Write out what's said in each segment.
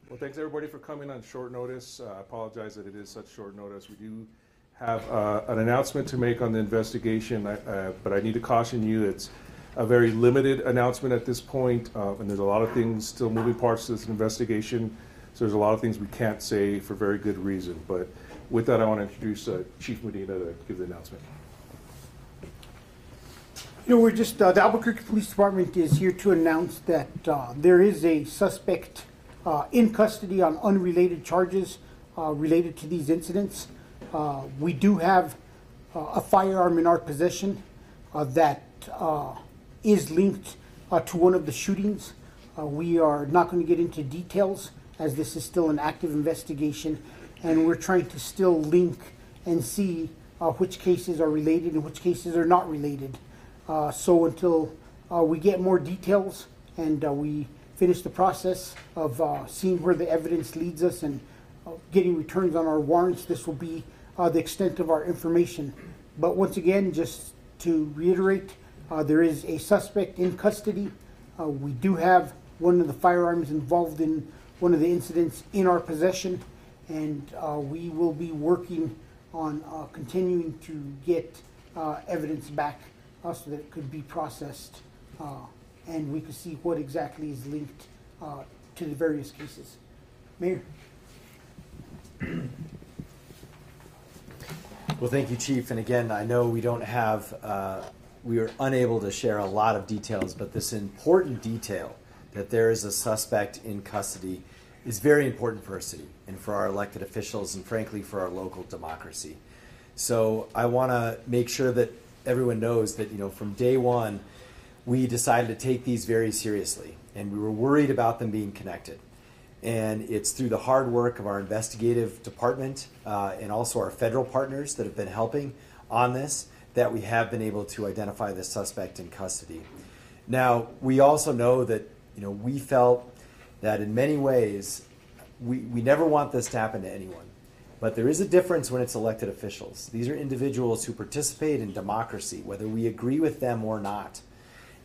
Well, thanks everybody for coming on short notice. I apologize that it is such short notice. We do have an announcement to make on the investigation, but I need to caution you, it's a very limited announcement at this point, and there's a lot of things, still moving parts to this investigation, so there's a lot of things we can't say for very good reason. But with that, I want to introduce Chief Medina to give the announcement. You know, we're just, the Albuquerque Police Department is here to announce that there is a suspect in custody on unrelated charges related to these incidents. We do have a firearm in our possession that is linked to one of the shootings. We are not going to get into details as this is still an active investigation, and we're trying to still link and see which cases are related and which cases are not related. So until we get more details and we finish the process of seeing where the evidence leads us and getting returns on our warrants, this will be the extent of our information. But once again, just to reiterate, there is a suspect in custody. We do have one of the firearms involved in one of the incidents in our possession, and we will be working on continuing to get evidence back so that it could be processed and we could see what exactly is linked to the various cases. Mayor. Well, thank you, Chief. And again, I know we don't have, we are unable to share a lot of details, but this important detail that there is a suspect in custody is very important for our city and for our elected officials and frankly for our local democracy. So I want to make sure that everyone knows that, you know, from day one, we decided to take these very seriously, and we were worried about them being connected. And it's through the hard work of our investigative department and also our federal partners that have been helping on this that we have been able to identify the suspect in custody. Now, we also know that, you know, we felt that in many ways, we never want this to happen to anyone. But there is a difference when it's elected officials. These are individuals who participate in democracy, whether we agree with them or not.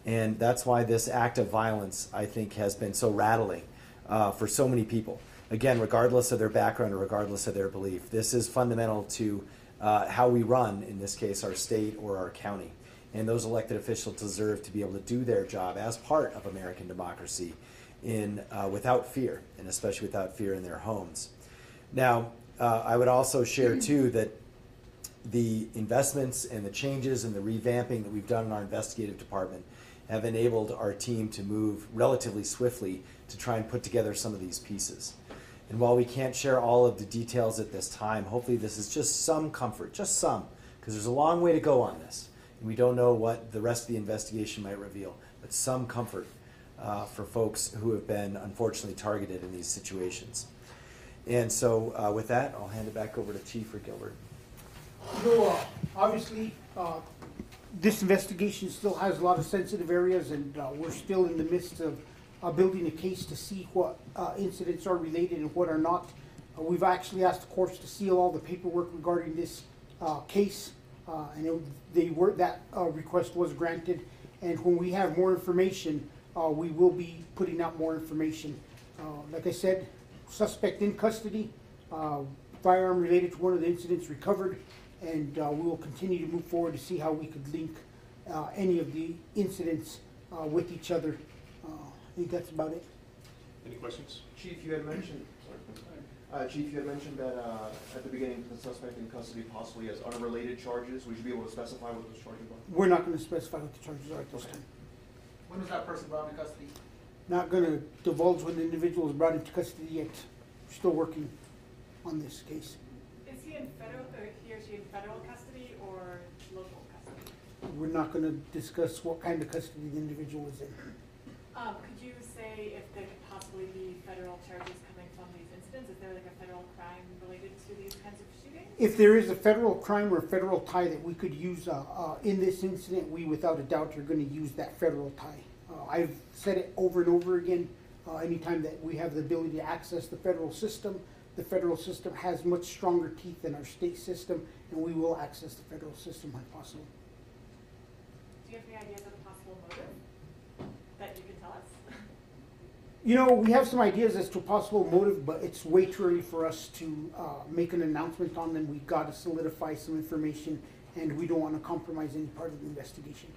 And that's why this act of violence, I think, has been so rattling for so many people. Again, regardless of their background or regardless of their belief, this is fundamental to how we run, in this case, our state or our county. And those elected officials deserve to be able to do their job as part of American democracy without fear, and especially without fear in their homes. Now, I would also share, too, that the investments and the changes and the revamping that we've done in our investigative department have enabled our team to move relatively swiftly to try and put together some of these pieces. And while we can't share all of the details at this time, hopefully this is just some comfort, just some, because there's a long way to go on this. And we don't know what the rest of the investigation might reveal, but some comfort for folks who have been unfortunately targeted in these situations. And so with that, I'll hand it back over to Chief or Gilbert. You know, obviously, this investigation still has a lot of sensitive areas, and we're still in the midst of building a case to see what incidents are related and what are not. We've actually asked the courts to seal all the paperwork regarding this case, and that request was granted. And when we have more information, we will be putting out more information. Like I said, suspect in custody, firearm related to one of the incidents recovered, and we will continue to move forward to see how we could link any of the incidents with each other. I think that's about it. Any questions? Chief, you had mentioned. Chief, you had mentioned that at the beginning, the suspect in custody possibly has unrelated charges. Would you be able to specify what those charges are? We're not going to specify what the charges are at this time. When was that person brought into custody? Not going to divulge when the individual is brought into custody yet. We're still working on this case. Is he in federal, or he or she in federal custody or local custody? We're not going to discuss what kind of custody the individual is in. Could you say if there could possibly be federal charges coming from these incidents? Is there like a federal crime related to these kinds of shootings? If there is a federal crime or a federal tie that we could use in this incident, we without a doubt are going to use that federal tie. I've said it over and over again. Anytime that we have the ability to access the federal system has much stronger teeth than our state system, and we will access the federal system when possible. Do you have any ideas of a possible motive that you can tell us? You know, we have some ideas as to possible motive, but it's way too early for us to make an announcement on them. We've got to solidify some information, and we don't want to compromise any part of the investigation.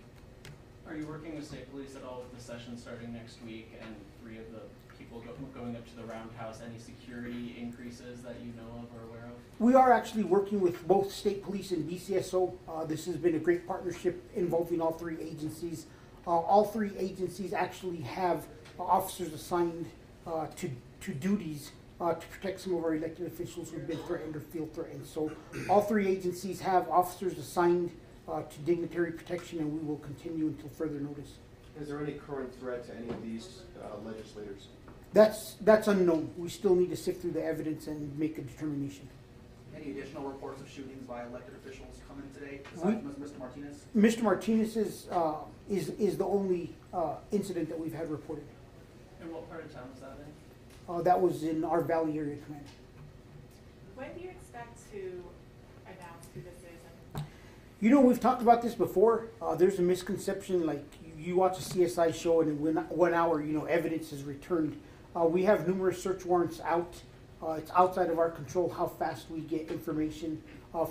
Are you working with state police at all with the session starting next week and 3 of the people going up to the roundhouse? Any security increases that you know of or aware of? We are actually working with both state police and BCSO. This has been a great partnership involving all 3 agencies. All 3 agencies actually have officers assigned to duties to protect some of our elected officials who've been threatened or feel threatened. So all 3 agencies have officers assigned to dignitary protection, and we will continue until further notice. Is there any current threat to any of these legislators? That's unknown. We still need to sift through the evidence and make a determination. Any additional reports of shootings by elected officials coming today, besides Mr. Martinez? Mr. Martinez is the only incident that we've had reported. And what part of town is that in? That was in our Valley Area Command. When do you expect to announce who this is? And You know, we've talked about this before. There's a misconception, like you watch a CSI show and in 1 hour, you know, evidence is returned. We have numerous search warrants out. It's outside of our control how fast we get information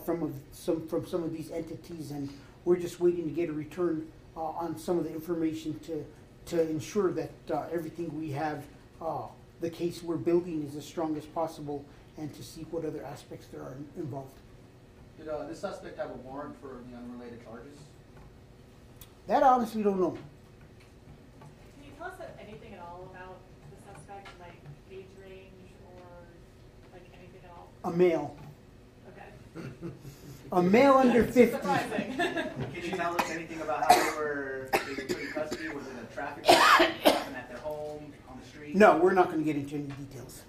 from some of these entities, and we're just waiting to get a return on some of the information to ensure that everything we have, the case we're building is as strong as possible, and to see what other aspects there are involved. Did the suspect have a warrant for the unrelated charges? That I honestly don't know. can you tell us anything at all about the suspect, like age range or like anything at all? A male. Okay. A male under 50. Surprising. Can you tell us anything about how they were put in custody? Was it a traffic stop, happened at their home, on the street? No, we're not going to get into any details.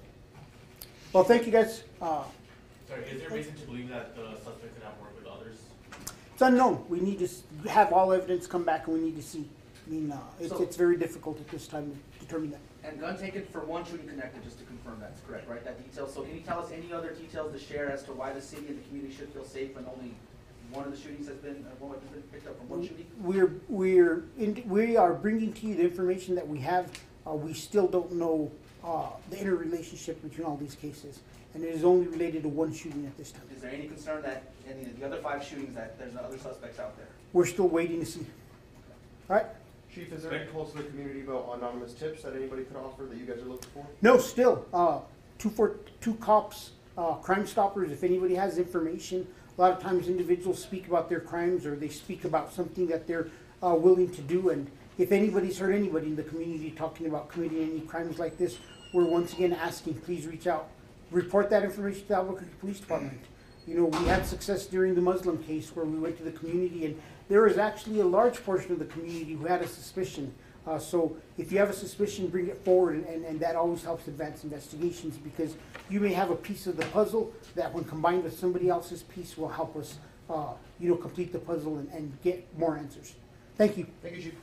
Well, thank you guys. Sorry, is there reason to believe that the suspect could have worked with others? It's unknown. We need to have all evidence come back, and we need to see. I mean, So- it's very difficult at this time to determine that. And gun taken for one shooting connected, just to confirm that's correct, right? That detail. So can you tell us any other details to share as to why the city and the community should feel safe when only one of the shootings has been, one weapon has been picked up from one shooting? We are bringing to you the information that we have. We still don't know the interrelationship between all these cases, and it is only related to one shooting at this time. Is there any concern that any of the other 5 shootings that there's other suspects out there? We're still waiting to see. All right? Chief, is there any calls to the community about anonymous tips that anybody could offer that you guys are looking for? No, still 242 cops, Crime Stoppers. If anybody has information, a lot of times individuals speak about their crimes, or they speak about something that they're willing to do. And if anybody's heard anybody in the community talking about committing any crimes like this, we're once again asking, please reach out. Report that information to the Albuquerque Police Department. You know, we had success during the Muslim case where we went to the community, and there was actually a large portion of the community who had a suspicion. So if you have a suspicion, bring it forward, and that always helps advance investigations, because you may have a piece of the puzzle that when combined with somebody else's piece will help us, complete the puzzle and get more answers. Thank you. Thank you, Chief.